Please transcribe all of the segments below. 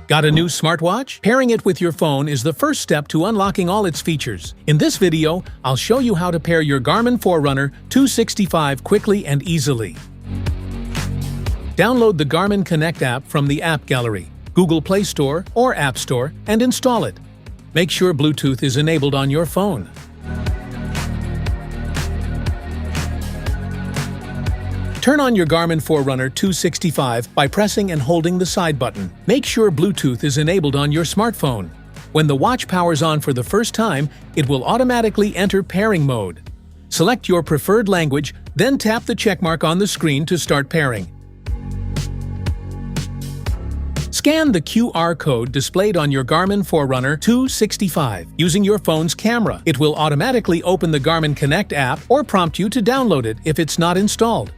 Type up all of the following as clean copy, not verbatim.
Got a new smartwatch? Pairing it with your phone is the first step to unlocking all its features. In this video, I'll show you how to pair your Garmin Forerunner 265 quickly and easily. Download the Garmin Connect App from the App Gallery, Google Play Store or App Store, and install it. Make sure Bluetooth is enabled on your phone. Turn on your Garmin Forerunner 265 by pressing and holding the side button. Make sure Bluetooth is enabled on your smartphone. When the watch powers on for the first time, it will automatically enter pairing mode. Select your preferred language, then tap the checkmark on the screen to start pairing. Scan the QR code displayed on your Garmin Forerunner 265 using your phone's camera. It will automatically open the Garmin Connect app or prompt you to download it if it's not installed.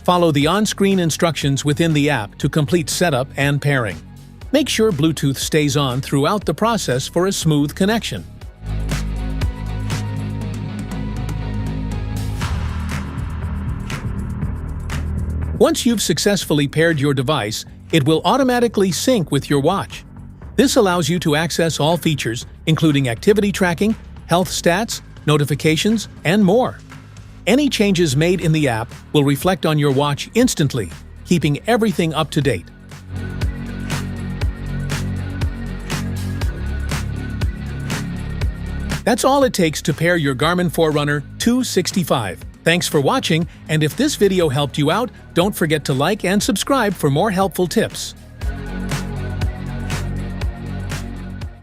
Follow the on-screen instructions within the app to complete setup and pairing. Make sure Bluetooth stays on throughout the process for a smooth connection. Once you've successfully paired your device, it will automatically sync with your watch. This allows you to access all features, including activity tracking, health stats, notifications, and more. Any changes made in the app will reflect on your watch instantly, keeping everything up to date. That's all it takes to pair your Garmin Forerunner 265. Thanks for watching, and if this video helped you out, don't forget to like and subscribe for more helpful tips.